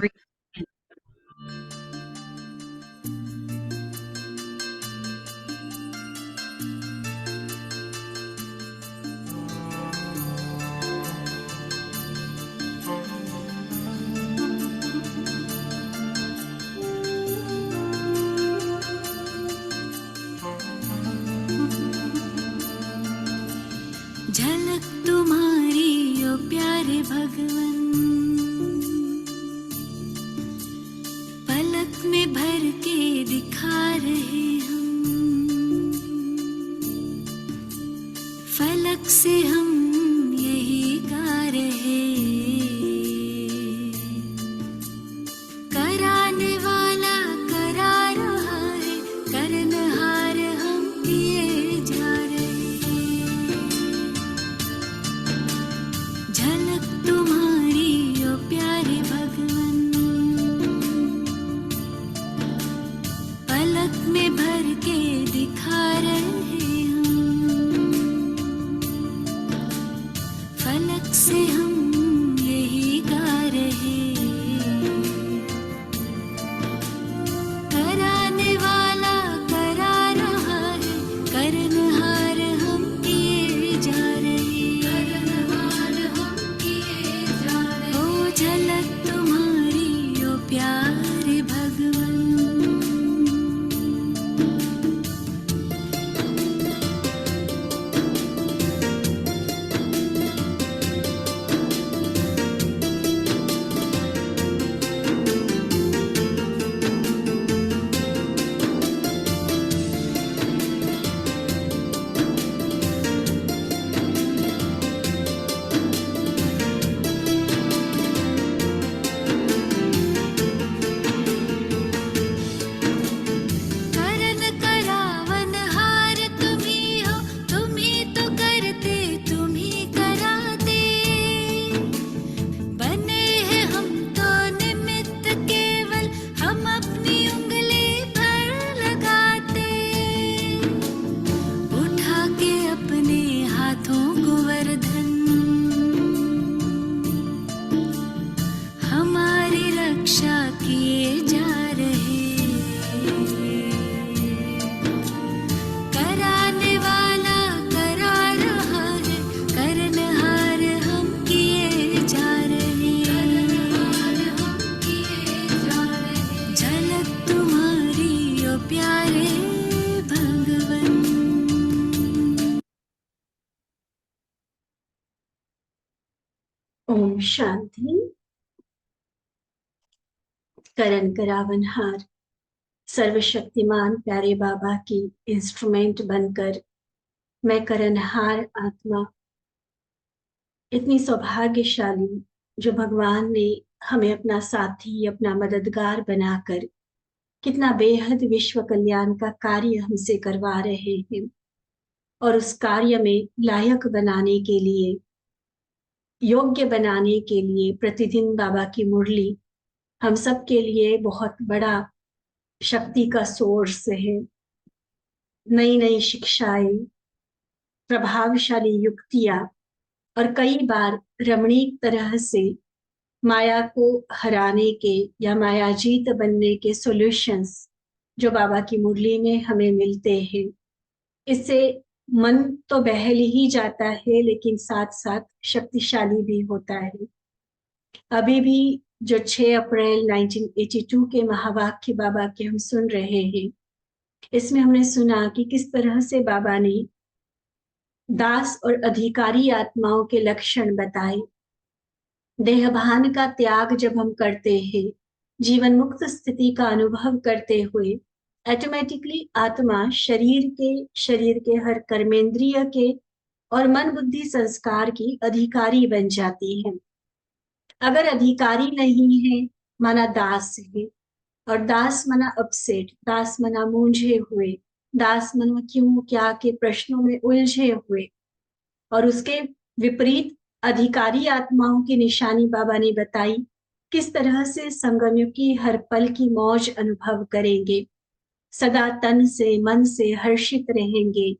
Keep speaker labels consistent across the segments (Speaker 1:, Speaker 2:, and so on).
Speaker 1: Breathe in.
Speaker 2: झलक तुम्हारी ओ प्यारे भगवन, पलक में भर के दिखा रहे हम, फलक से हम यही गा रहे, कराने वाला करा रहा है, करनहार हम किए जा रहे। झलक तुम्हारी ओ प्यारे भगवन, पलक में भर के दिखा रहे हम, फलक से हम यही गा रहे, कराने वाला करा रहा है, करनहार हम किए जा रहे, करनहार हम किए जा रहे। ओ झलक तुम्हारी ओ प्यारे भगवन। करन करावन हार तुम्ही हो, तुम्ही तो करते तुम्ही कराते, बने हैं हम तो निमित्त केवल, हम अपनी उंगली पर लगाते, उठा के अपने हाथों को वरदान, हमारी रक्षा किए जा रहे, कराने वाला करा रहा है, करनहार हम किए जा रहे, करनहार हम किए जा रहे। झलक तुम्हारी ओ प्यारे भगवन।
Speaker 3: ओम शांति। करन करावनहार सर्वशक्तिमान प्यारे बाबा की इंस्ट्रूमेंट बनकर मैं करनहार आत्मा इतनी सौभाग्यशाली, जो भगवान ने हमें अपना साथी अपना मददगार बनाकर कितना बेहद विश्व कल्याण का कार्य हमसे करवा रहे हैं, और उस कार्य में लायक बनाने के लिए, योग्य बनाने के लिए प्रतिदिन बाबा की मुरली हम सब के लिए बहुत बड़ा शक्ति का सोर्स है। नई नई शिक्षाएं, प्रभावशाली युक्तियां और कई बार रमणीक तरह से माया को हराने के या मायाजीत बनने के सॉल्यूशंस जो बाबा की मुरली में हमें मिलते हैं। इससे मन तो बहल ही जाता है, लेकिन साथ साथ शक्तिशाली भी होता है। अभी भी जो 6 अप्रैल 1982 के महावाक्य बाबा के हम सुन रहे हैं, इसमें हमने सुना कि किस तरह से बाबा ने दास और अधिकारी आत्माओं के लक्षण बताए। देहभान का त्याग जब हम करते हैं, जीवन मुक्त स्थिति का अनुभव करते हुए, ऑटोमेटिकली आत्मा शरीर के हर कर्मेंद्रिय के और मन बुद्धि संस्कार की अधिकारी बन जाती है। अगर अधिकारी नहीं है, माना दास है, और दास मना अपसेट, दास मना मूंझे हुए, दास मना क्यों क्या के प्रश्नों में उलझे हुए, और उसके विपरीत अधिकारी आत्माओं की निशानी बाबा ने बताई, किस तरह से संगमयुग की हर पल की मौज अनुभव करेंगे, सदा तन से मन से हर्षित रहेंगे,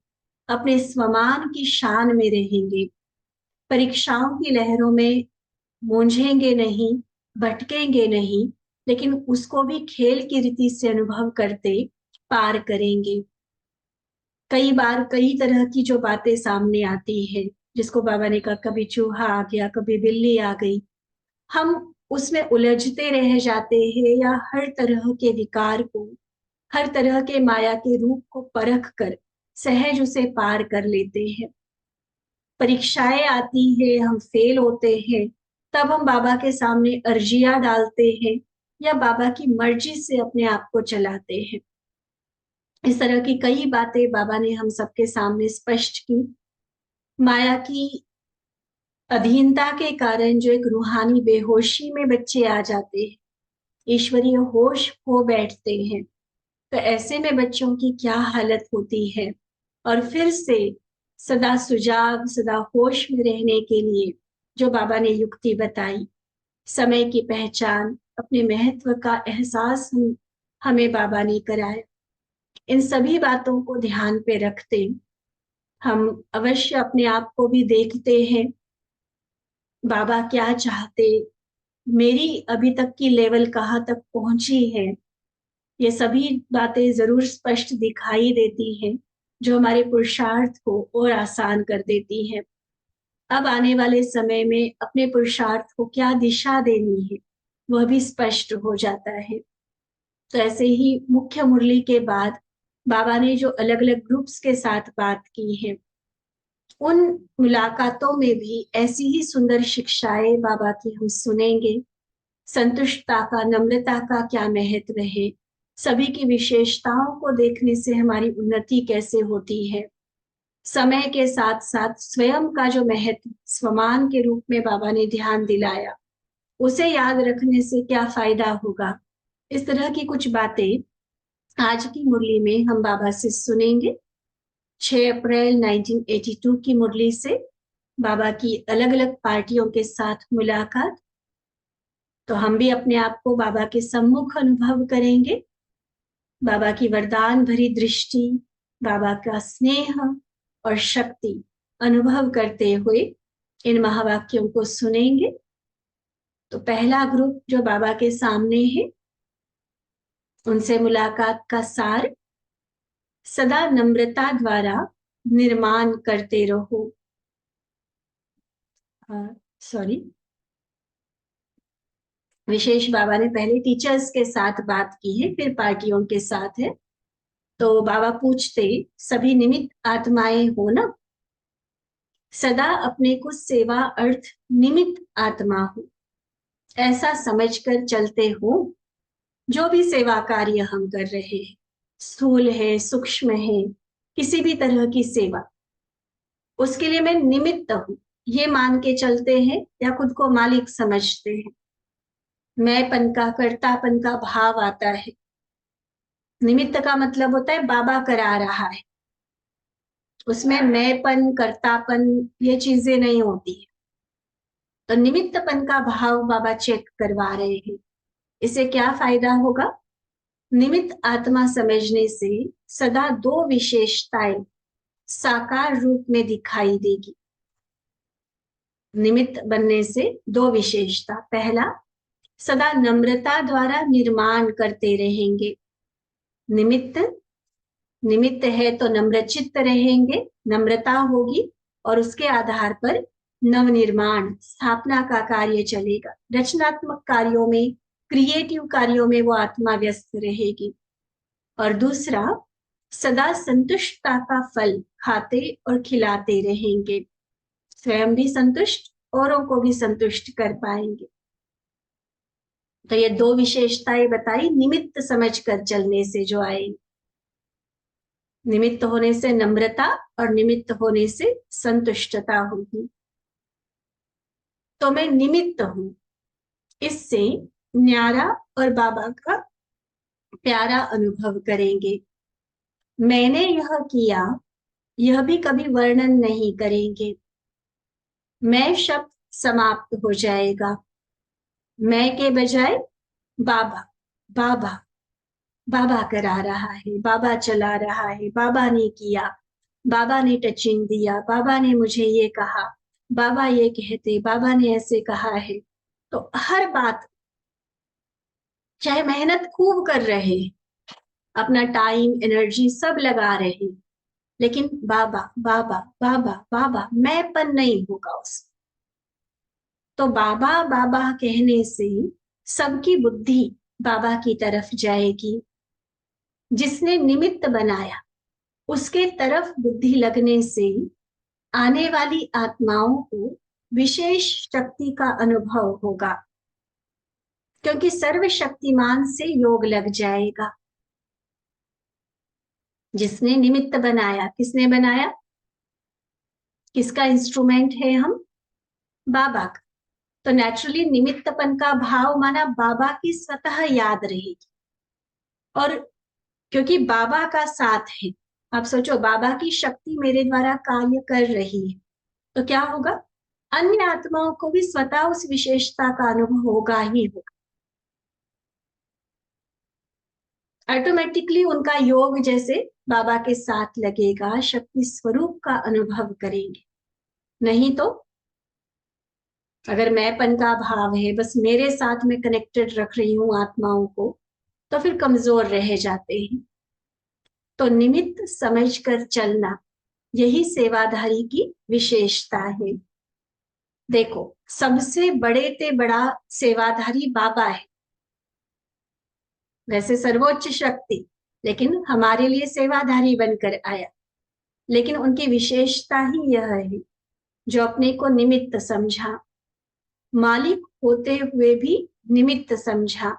Speaker 3: अपने स्वमान की शान में रहेंगे, परीक्षाओं की लहरों में मूंझेंगे नहीं, भटकेंगे नहीं, लेकिन उसको भी खेल की रीति से अनुभव करते पार करेंगे। कई बार कई तरह की जो बातें सामने आती है, जिसको बाबा ने कहा कभी चूहा आ गया, कभी बिल्ली आ गई, हम उसमें उलझते रह जाते हैं या हर तरह के विकार को, हर तरह के माया के रूप को परख कर सहज उसे पार कर लेते हैं। परीक्षाएं आती है, हम फेल होते हैं, तब हम बाबा के सामने अर्जियां डालते हैं या बाबा की मर्जी से अपने आप को चलाते हैं। इस तरह की कई बातें बाबा ने हम सबके सामने स्पष्ट की। माया की अधीनता के कारण जो एक रूहानी बेहोशी में बच्चे आ जाते हैं, ईश्वरीय होश खो बैठते हैं, तो ऐसे में बच्चों की क्या हालत होती है। और फिर से सदा सुजाग, सदा होश में रहने के लिए जो बाबा ने युक्ति बताई, समय की पहचान, अपने महत्व का एहसास हमें बाबा ने कराया। इन सभी बातों को ध्यान पे रखते हम अवश्य अपने आप को भी देखते हैं, बाबा क्या चाहते, मेरी अभी तक की लेवल कहाँ तक पहुंची है। ये सभी बातें जरूर स्पष्ट दिखाई देती हैं, जो हमारे पुरुषार्थ को और आसान कर देती हैं। अब आने वाले समय में अपने पुरुषार्थ को क्या दिशा देनी है, वह भी स्पष्ट हो जाता है। तो ऐसे ही मुख्य मुरली के बाद बाबा ने जो अलग अलग ग्रुप्स के साथ बात की है, उन मुलाकातों में भी ऐसी ही सुंदर शिक्षाएं बाबा की हम सुनेंगे। संतुष्टता का, नम्रता का क्या महत्व है, सभी की विशेषताओं को देखने से हमारी उन्नति कैसे होती है, समय के साथ साथ स्वयं का जो महत्व स्वमान के रूप में बाबा ने ध्यान दिलाया, उसे याद रखने से क्या फायदा होगा। इस तरह की कुछ बातें आज की मुरली में हम बाबा से सुनेंगे। 6 अप्रैल 1982 की मुरली से बाबा की अलग अलग पार्टियों के साथ मुलाकात। तो हम भी अपने आप को बाबा के सम्मुख अनुभव करेंगे, बाबा की वरदान भरी दृष्टि, बाबा का स्नेह और शक्ति अनुभव करते हुए इन महावाक्यों को सुनेंगे। तो पहला ग्रुप जो बाबा के सामने है, उनसे मुलाकात का सार, सदा नम्रता द्वारा निर्माण करते रहो। सॉरी, विशेष बाबा ने पहले टीचर्स के साथ बात की है, फिर पार्टियों के साथ है। तो बाबा पूछते, सभी निमित्त आत्माएं हो ना, सदा अपने को सेवा अर्थ निमित्त आत्मा हो ऐसा समझकर चलते हो। जो भी सेवा कार्य हम कर रहे हैं, स्थूल है, सूक्ष्म है, किसी भी तरह की सेवा, उसके लिए मैं निमित्त हूं ये मान के चलते हैं या खुद को मालिक समझते हैं। मैंपन का, कर्तापन का भाव आता है। निमित्त का मतलब होता है बाबा करा रहा है, उसमें मैंपन, कर्तापन ये चीजें नहीं होती है। तो निमित्तपन का भाव बाबा चेक करवा रहे हैं। इससे क्या फायदा होगा? निमित्त आत्मा समझने से सदा दो विशेषताएं साकार रूप में दिखाई देगी। निमित्त बनने से दो विशेषता, पहला, सदा नम्रता द्वारा निर्माण करते रहेंगे। निमित्त निमित्त है तो नम्रचित्त रहेंगे, नम्रता होगी और उसके आधार पर नवनिर्माण, स्थापना का कार्य चलेगा। रचनात्मक कार्यों में, क्रिएटिव कार्यों में वो आत्मा व्यस्त रहेगी। और दूसरा, सदा संतुष्टता का फल खाते और खिलाते रहेंगे, स्वयं भी संतुष्ट, औरों को भी संतुष्ट कर पाएंगे। तो ये दो विशेषताएं बताई निमित्त समझकर चलने से जो आएंगे। निमित्त होने से नम्रता और निमित्त होने से संतुष्टता होगी। तो मैं निमित्त हूं, इससे न्यारा और बाबा का प्यारा अनुभव करेंगे। मैंने यह किया, यह भी कभी वर्णन नहीं करेंगे। मैं शब्द समाप्त हो जाएगा, मैं के बजाय बाबा, बाबा, बाबा करा रहा है, बाबा चला रहा है, बाबा ने किया, बाबा ने टचिंग दिया, बाबा ने मुझे ये कहा, बाबा ये कहते, बाबा ने ऐसे कहा है। तो हर बात चाहे मेहनत खूब कर रहे हैं, अपना टाइम एनर्जी सब लगा रहे हैं, लेकिन बाबा बाबा बाबा बाबा मैंपन नहीं होगा उस। तो बाबा बाबा कहने से सबकी बुद्धि बाबा की तरफ जाएगी। जिसने निमित्त बनाया उसके तरफ बुद्धि लगने से आने वाली आत्माओं को विशेष शक्ति का अनुभव होगा, क्योंकि सर्वशक्तिमान से योग लग जाएगा। जिसने निमित्त बनाया, किसने बनाया? किसका इंस्ट्रूमेंट है हम? बाबा का। तो नेचुरली निमित्तपन का भाव माना बाबा की स्वतः याद रहेगी। और क्योंकि बाबा का साथ है, आप सोचो बाबा की शक्ति मेरे द्वारा कार्य कर रही है, तो क्या होगा? अन्य आत्माओं को भी स्वतः उस विशेषता का अनुभव होगा ही होगा। ऑटोमेटिकली उनका योग जैसे बाबा के साथ लगेगा, शक्ति स्वरूप का अनुभव करेंगे। नहीं तो अगर मैंपन का भाव है, बस मेरे साथ में कनेक्टेड रख रही हूं आत्माओं को, तो फिर कमजोर रह जाते हैं। तो निमित्त समझकर चलना, यही सेवाधारी की विशेषता है। देखो, सबसे बड़े ते बड़ा सेवाधारी बाबा है, वैसे सर्वोच्च शक्ति, लेकिन हमारे लिए सेवाधारी बनकर आया। लेकिन उनकी विशेषता ही यह है जो अपने को निमित्त समझा, मालिक होते हुए भी निमित्त समझा।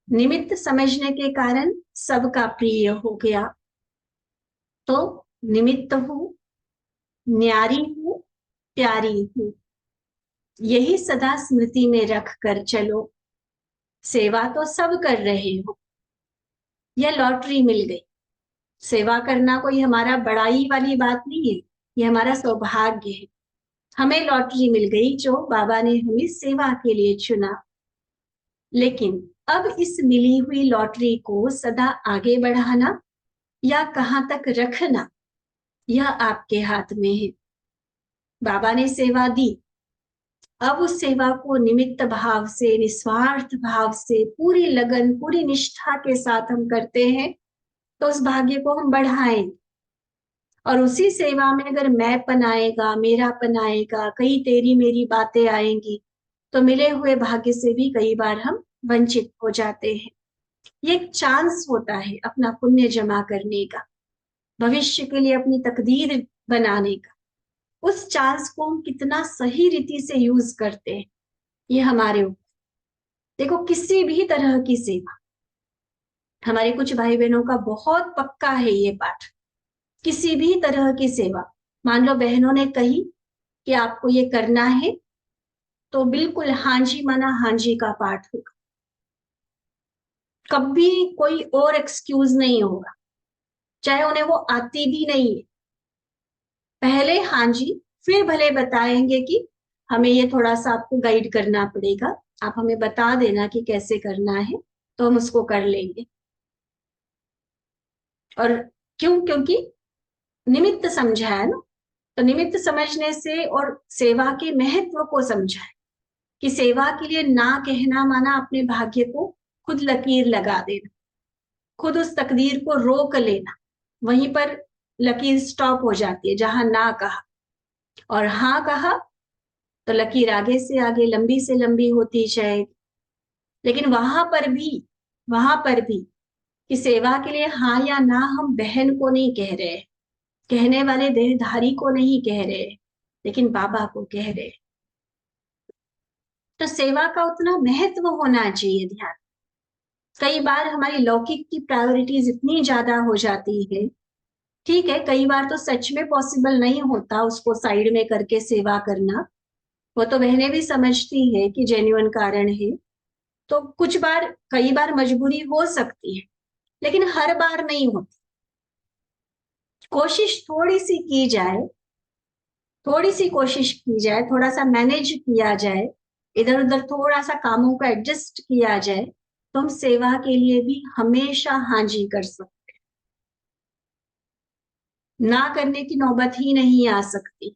Speaker 3: निमित्त समझने के कारण सबका प्रिय हो गया। तो निमित्त हूं, न्यारी हूं, प्यारी हूं, यही सदा स्मृति में रख कर चलो। सेवा तो सब कर रहे हो, यह लॉटरी मिल गई। सेवा करना कोई हमारा बड़ाई वाली बात नहीं है, ये हमारा सौभाग्य है। हमें लॉटरी मिल गई जो बाबा ने हमें सेवा के लिए चुना। लेकिन अब इस मिली हुई लॉटरी को सदा आगे बढ़ाना या कहां तक रखना, यह आपके हाथ में है। बाबा ने सेवा दी, अब उस सेवा को निमित्त भाव से, निस्वार्थ भाव से, पूरी लगन पूरी निष्ठा के साथ हम करते हैं, तो उस भाग्य को हम बढ़ाएं। और उसी सेवा में अगर मैंपन आएगा, मेरापन आएगा, कई तेरी मेरी बातें आएंगी, तो मिले हुए भाग्य से भी कई बार हम वंचित हो जाते हैं। ये एक चांस होता है अपना पुण्य जमा करने का, भविष्य के लिए अपनी तकदीर बनाने का। उस चांस को हम कितना सही रीति से यूज करते हैं, ये हमारे ऊपर। देखो, किसी भी तरह की सेवा, हमारे कुछ भाई बहनों का बहुत पक्का है ये पाठ, किसी भी तरह की सेवा, मान लो बहनों ने कही कि आपको ये करना है, तो बिल्कुल हाँ जी माना हाँ जी का पाठ होगा। कभी कोई और एक्सक्यूज नहीं होगा, चाहे उन्हें वो आती भी नहीं है। पहले हाँ जी, फिर भले बताएंगे कि हमें ये थोड़ा सा आपको गाइड करना पड़ेगा, आप हमें बता देना कि कैसे करना है, तो हम उसको कर लेंगे। और क्यों? क्योंकि निमित्त समझा है ना। तो निमित्त समझने से और सेवा के महत्व को समझा है कि सेवा के लिए ना कहना माना अपने भाग्य को खुद लकीर लगा देना, खुद उस तकदीर को रोक लेना। वहीं पर लकीर स्टॉप हो जाती है जहां ना कहा, और हाँ कहा तो लकीर आगे से आगे, लंबी से लंबी होती जाएगी। लेकिन वहां पर भी कि सेवा के लिए हाँ या ना हम बहन को नहीं कह रहे, कहने वाले देहधारी को नहीं कह रहे, लेकिन बाबा को कह रहे। तो सेवा का उतना महत्व होना चाहिए। ध्यान, कई बार हमारी लौकिक की प्रायोरिटीज इतनी ज्यादा हो जाती है। ठीक है, कई बार तो सच में पॉसिबल नहीं होता उसको साइड में करके सेवा करना, वो तो बहनें भी समझती है कि जेन्युइन कारण है। तो कुछ बार, कई बार मजबूरी हो सकती है, लेकिन हर बार नहीं होती। कोशिश थोड़ी सी की जाए, थोड़ी सी कोशिश की जाए, थोड़ा सा मैनेज किया जाए, इधर उधर थोड़ा सा कामों को एडजस्ट किया जाए, तो हम सेवा के लिए भी हमेशा हाँ जी कर सकते। ना करने की नौबत ही नहीं आ सकती।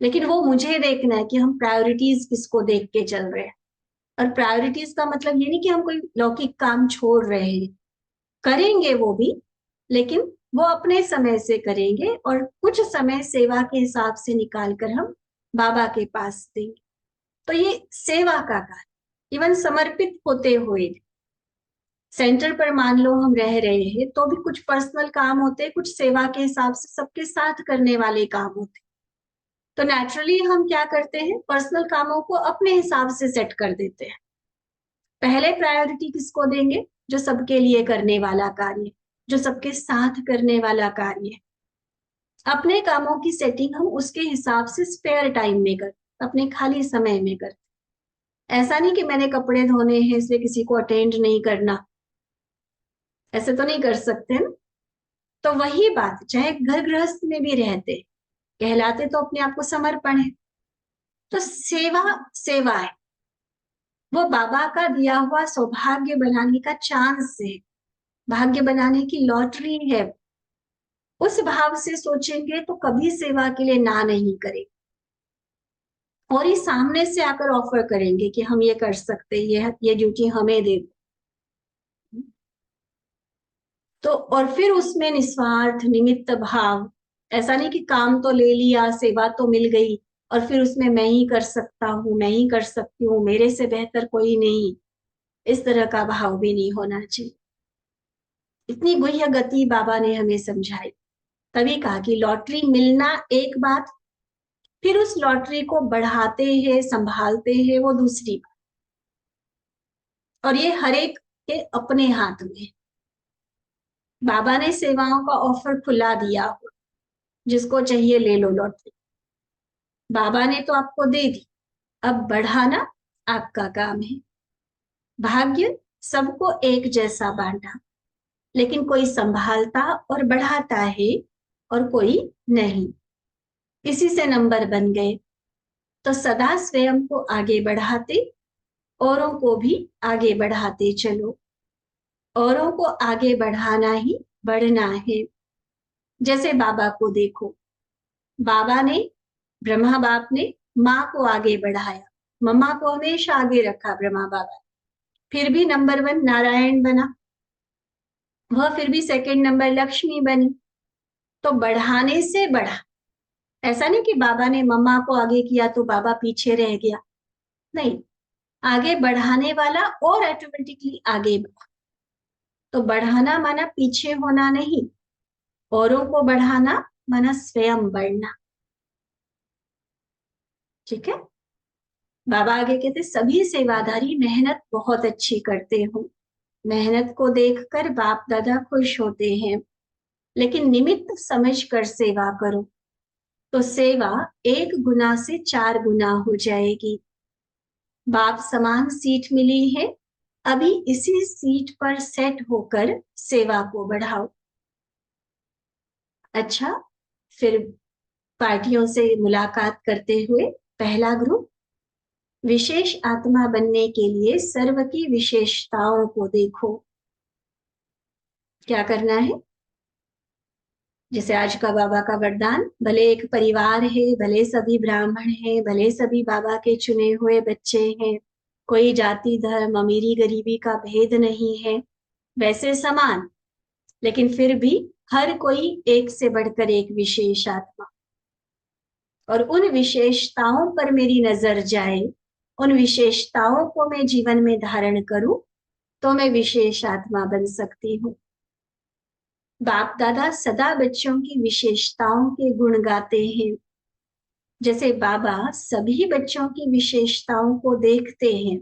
Speaker 3: लेकिन वो मुझे देखना है कि हम प्रायोरिटीज किसको देख के चल रहे हैं। और प्रायोरिटीज का मतलब ये नहीं कि हम कोई लौकिक काम छोड़ रहे हैं, करेंगे वो भी, लेकिन वो अपने समय से करेंगे और कुछ समय सेवा के हिसाब से निकाल कर हम बाबा के पास देंगे। तो ये सेवा का कार्य, इवन समर्पित होते हुए सेंटर पर मान लो हम रह रहे हैं तो भी कुछ पर्सनल काम होते हैं, कुछ सेवा के हिसाब से सबके साथ करने वाले काम होते हैं। तो नेचुरली हम क्या करते हैं, पर्सनल कामों को अपने हिसाब से सेट कर देते हैं। पहले प्रायोरिटी किसको देंगे, जो सबके लिए करने वाला कार्य, जो सबके साथ करने वाला कार्य है। अपने कामों की सेटिंग हम उसके हिसाब से स्पेयर टाइम में करते, अपने खाली समय में करते। ऐसा नहीं कि मैंने कपड़े धोने हैं इसलिए किसी को अटेंड नहीं करना, ऐसे तो नहीं कर सकते ना। तो वही बात, चाहे घर गृहस्थ में भी रहते, कहलाते तो अपने आप को समर्पण है। तो सेवा सेवा है, वो बाबा का दिया हुआ सौभाग्य बनाने का चांस है, भाग्य बनाने की लॉटरी है। उस भाव से सोचेंगे तो कभी सेवा के लिए ना नहीं करें, और ये सामने से आकर ऑफर करेंगे कि हम ये कर सकते, ये ड्यूटी हमें दे दो। तो और फिर उसमें निस्वार्थ निमित्त भाव, ऐसा नहीं कि काम तो ले लिया, सेवा तो मिल गई और फिर उसमें मैं ही कर सकता हूँ, मैं ही कर सकती हूँ, मेरे से बेहतर कोई नहीं, इस तरह का भाव भी नहीं होना चाहिए। इतनी गुह्य गति बाबा ने हमें समझाई। तभी कहा कि लॉटरी मिलना एक बात, फिर उस लॉटरी को बढ़ाते हैं संभालते हैं वो दूसरी बात। और ये हर एक के अपने हाथ में। बाबा ने सेवाओं का ऑफर खुला दिया हो, जिसको चाहिए ले लो लॉटरी, बाबा ने तो आपको दे दी, अब बढ़ाना आपका काम है। भाग्य सबको एक जैसा बांटा, लेकिन कोई संभालता और बढ़ाता है और कोई नहीं, इसी से नंबर बन गए। तो सदा स्वयं को आगे बढ़ाते, औरों को भी आगे बढ़ाते चलो। औरों को आगे बढ़ाना ही बढ़ना है। जैसे बाबा को देखो, बाबा ने, ब्रह्मा बाप ने माँ को आगे बढ़ाया, मम्मा को हमेशा आगे रखा ब्रह्मा बाबा, फिर भी नंबर 1 नारायण बना, वह फिर भी सेकंड नंबर लक्ष्मी बनी। तो बढ़ाने से बढ़ा, ऐसा नहीं कि बाबा ने मम्मा को आगे किया तो बाबा पीछे रह गया, नहीं, आगे बढ़ाने वाला और ऑटोमेटिकली आगे बढ़ा। तो बढ़ाना माना पीछे होना नहीं, औरों को बढ़ाना माना स्वयं बढ़ना। ठीक है। बाबा आगे कहते, सभी सेवादारी मेहनत बहुत अच्छी करते हो, मेहनत को देखकर बाप दादा खुश होते हैं, लेकिन निमित्त समझकर सेवा करो तो सेवा 1 गुना से 4 गुना हो जाएगी। बाप समान सीट मिली है, अभी इसी सीट पर सेट होकर सेवा को बढ़ाओ। अच्छा, फिर पार्टियों से मुलाकात करते हुए पहला ग्रुप, विशेष आत्मा बनने के लिए सर्व की विशेषताओं को देखो। क्या करना है, जैसे आज का बाबा का वरदान, भले एक परिवार है, भले सभी ब्राह्मण हैं, भले सभी बाबा के चुने हुए बच्चे हैं, कोई जाति धर्म अमीरी गरीबी का भेद नहीं है, वैसे समान, लेकिन फिर भी हर कोई एक से बढ़कर एक विशेष आत्मा, और उन विशेषताओं पर मेरी नजर जाए, उन विशेषताओं को मैं जीवन में धारण करूं तो मैं विशेष आत्मा बन सकती हूँ। बाप दादा सदा बच्चों की विशेषताओं के गुण गाते हैं, जैसे बाबा सभी बच्चों की विशेषताओं को देखते हैं,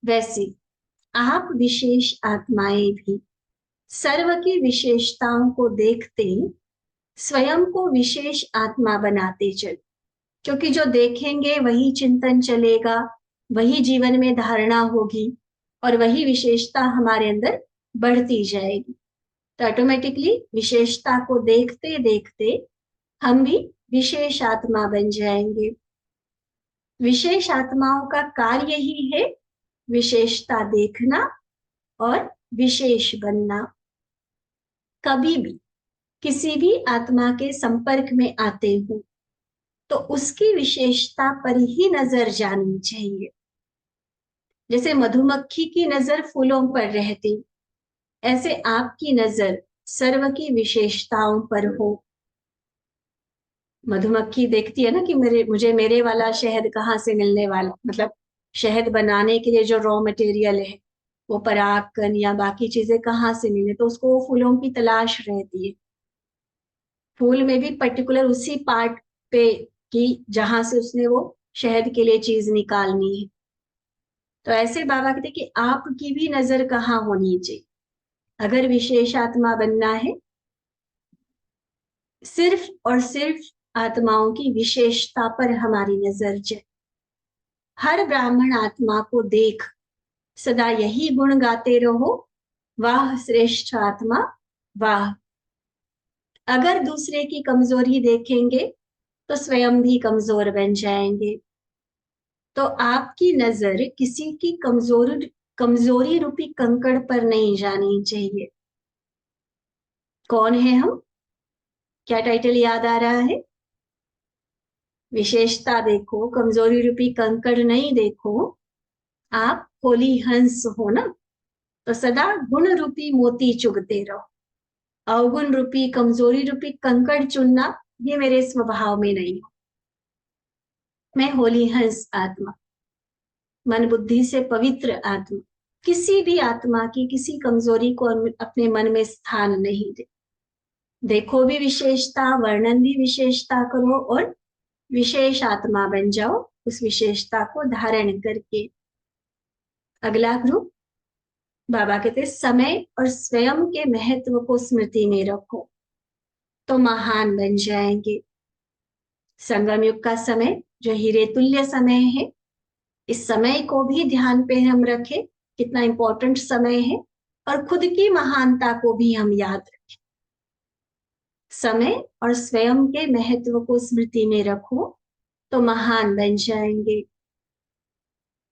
Speaker 3: वैसे आप विशेष आत्माएं भी सर्व की विशेषताओं को देखते स्वयं को विशेष आत्मा बनाते चलो, क्योंकि जो देखेंगे वही चिंतन चलेगा, वही जीवन में धारणा होगी और वही विशेषता हमारे अंदर बढ़ती जाएगी। तो ऑटोमेटिकली विशेषता को देखते देखते हम भी विशेष आत्मा बन जाएंगे। विशेष आत्माओं का कार्य ही है विशेषता देखना और विशेष बनना। कभी भी किसी भी आत्मा के संपर्क में आते हो तो उसकी विशेषता पर ही नजर जानी चाहिए। जैसे मधुमक्खी की नजर फूलों पर रहती, ऐसे आपकी नजर सर्व की विशेषताओं पर हो। मधुमक्खी देखती है ना कि मुझे मेरे वाला शहद कहाँ से मिलने वाला, मतलब शहद बनाने के लिए जो रॉ मटेरियल है, वो परागकण या बाकी चीजें कहाँ से मिले, तो उसको वो फूलों की तलाश रहती है। फूल में भी पर्टिकुलर उसी पार्ट पे कि जहां से उसने वो शहद के लिए चीज निकालनी है। तो ऐसे बाबा कहते कि आपकी भी नजर कहाँ होनी चाहिए अगर विशेष आत्मा बनना है? सिर्फ और सिर्फ आत्माओं की विशेषता पर हमारी नजर जाए। हर ब्राह्मण आत्मा को देख सदा यही गुण गाते रहो, वाह श्रेष्ठ आत्मा वाह। अगर दूसरे की कमजोरी देखेंगे तो स्वयं भी कमजोर बन जाएंगे। तो आपकी नजर किसी की कमजोरी रूपी कंकड़ पर नहीं जानी चाहिए। कौन है हम? क्या टाइटल याद आ रहा है? विशेषता देखो, कमजोरी रूपी कंकड़ नहीं देखो। आप होली हंस हो ना, तो सदा गुण रूपी मोती चुगते रहो। अवगुण रूपी कमजोरी रूपी कंकड़ चुनना ये मेरे स्वभाव में नहीं हो। मैं होली हंस आत्मा, मन बुद्धि से पवित्र आत्मा, किसी भी आत्मा की किसी कमजोरी को अपने मन में स्थान नहीं दे। देखो भी विशेषता, वर्णन भी विशेषता करो और विशेष आत्मा बन जाओ उस विशेषता को धारण करके। अगला ग्रुप बाबा कहते समय और स्वयं के महत्व को स्मृति में रखो तो महान बन जाएंगे। संगम युग का समय जो हीरे तुल्य समय है, इस समय को भी ध्यान पे हम रखें, कितना इंपॉर्टेंट समय है, और खुद की महानता को भी हम याद रखें। समय और स्वयं के महत्व को स्मृति में रखो तो महान बन जाएंगे।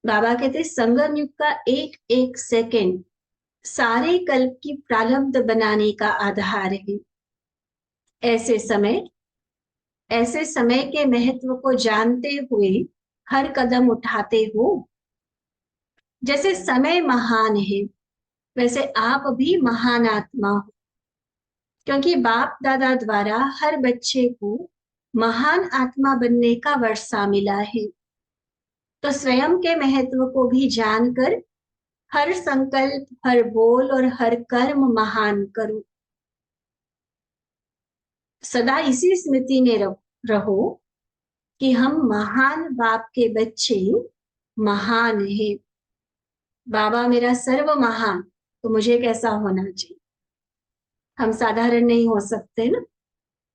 Speaker 3: बाबा कहते संगम युग का एक एक सेकंड सारे कल्प की प्रारब्ध बनाने का आधार है। ऐसे समय के महत्व को जानते हुए हर कदम उठाते हो। जैसे समय महान है, वैसे आप भी महान आत्मा हो, क्योंकि बाप दादा द्वारा हर बच्चे को महान आत्मा बनने का वर्षा मिला है। तो स्वयं के महत्व को भी जानकर हर संकल्प, हर बोल और हर कर्म महान करो। सदा इसी स्मृति में रहो कि हम महान बाप के बच्चे महान हैं। बाबा मेरा सर्व महान, तो मुझे कैसा होना चाहिए? हम साधारण नहीं हो सकते ना।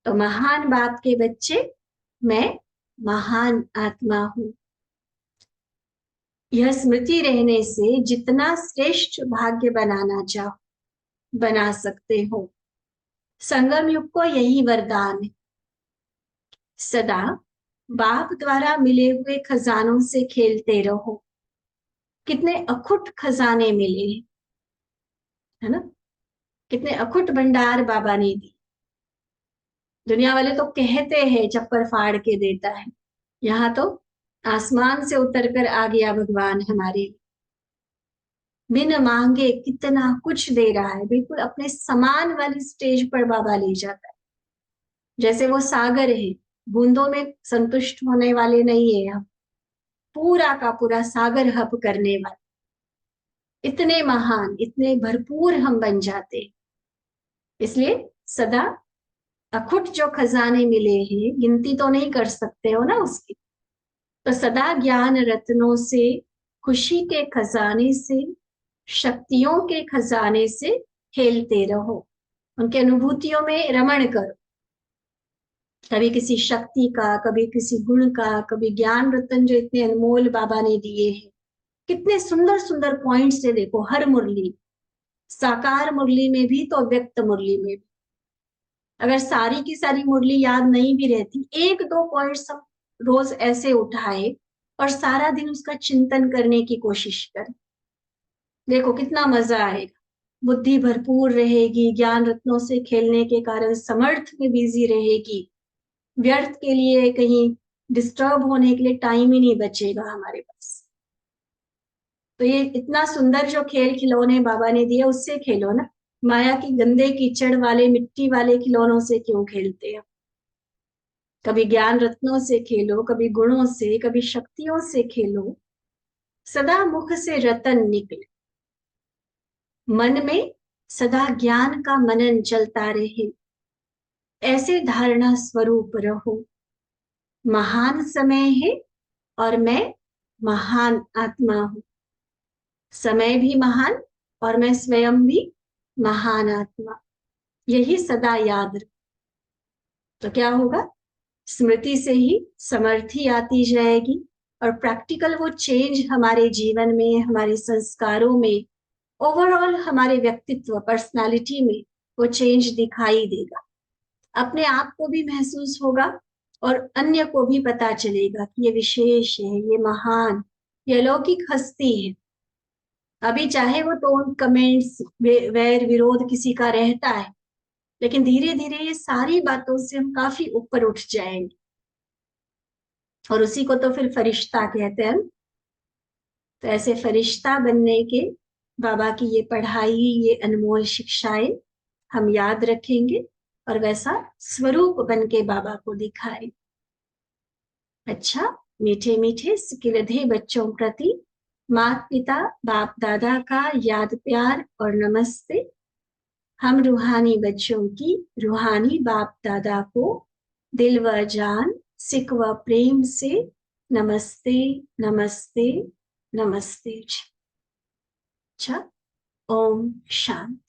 Speaker 3: तो महान बाप के बच्चे, मैं महान आत्मा हूं। यह स्मृति रहने से जितना श्रेष्ठ भाग्य बनाना चाहो बना सकते हो। संगम युग को यही वरदान है, सदा बाप द्वारा मिले हुए खजानों से खेलते रहो। कितने अखुट खजाने मिले हैं, है ना? कितने अखुट भंडार बाबा ने दी। दुनिया वाले तो कहते हैं चप्पल फाड़ के देता है, यहाँ तो आसमान से उतर कर आ गया भगवान हमारे। बिन मांगे कितना कुछ दे रहा है, बिल्कुल अपने समान वाली स्टेज पर बाबा ले जाता है। जैसे वो सागर है, बूंदों में संतुष्ट होने वाले नहीं है हम, पूरा का पूरा सागर हप करने वाले। इतने महान, इतने भरपूर हम बन जाते। इसलिए सदा अखुट जो खजाने मिले हैं, गिनती तो नहीं कर सकते हो ना उसकी। तो सदा ज्ञान रत्नों से, खुशी के खजाने से, शक्तियों के खजाने से खेलते रहो। उनकी अनुभूतियों में रमण करो। कभी किसी शक्ति का, कभी किसी गुण का, कभी ज्ञान रत्न जो इतने अनमोल बाबा ने दिए हैं। कितने सुंदर सुंदर पॉइंट्स है देखो हर मुरली, साकार मुरली में भी तो व्यक्त मुरली में भी। अगर सारी की सारी मुरली याद नहीं भी रहती, एक दो पॉइंट्स हम रोज ऐसे उठाए और सारा दिन उसका चिंतन करने की कोशिश करें, देखो कितना मजा आएगा। बुद्धि भरपूर रहेगी, ज्ञान रत्नों से खेलने के कारण समर्थ में बिजी रहेगी। व्यर्थ के लिए, कहीं डिस्टर्ब होने के लिए टाइम ही नहीं बचेगा हमारे पास। तो ये इतना सुंदर जो खेल खिलौने बाबा ने दिए उससे खेलो ना, माया की गंदे कीचड़ वाले मिट्टी वाले खिलौनों से क्यों खेलते हो? कभी ज्ञान रत्नों से खेलो, कभी गुणों से, कभी शक्तियों से खेलो। सदा मुख से रतन निकले, मन में सदा ज्ञान का मनन चलता रहे, ऐसे धारणा स्वरूप रहो। महान समय है और मैं महान आत्मा हूं। समय भी महान और मैं स्वयं भी महान आत्मा, यही सदा याद रखो। तो क्या होगा? स्मृति से ही समर्थी आती जाएगी और प्रैक्टिकल वो चेंज हमारे जीवन में, हमारे संस्कारों में, ओवरऑल हमारे व्यक्तित्व, पर्सनालिटी में वो चेंज दिखाई देगा। अपने आप को भी महसूस होगा और अन्य को भी पता चलेगा कि ये विशेष है, ये महान, ये अलौकिक हस्ती है। अभी चाहे वो टोन कमेंट्स वैर विरोध किसी का रहता है, लेकिन धीरे धीरे ये सारी बातों से हम काफी ऊपर उठ जाएंगे और उसी को तो फिर फरिश्ता कहते हैं। तो ऐसे फरिश्ता बनने के बाबा की ये पढ़ाई, ये अनमोल शिक्षाएं हम याद रखेंगे और वैसा स्वरूप बन के बाबा को दिखाएं। अच्छा, मीठे मीठे सिकिलधे बच्चों प्रति माता पिता बाप दादा का याद प्यार और नमस्ते। हम रूहानी बच्चों की रूहानी बाप दादा को दिल व जान, सिक व प्रेम से नमस्ते नमस्ते नमस्ते। अच्छा, ओम शांति।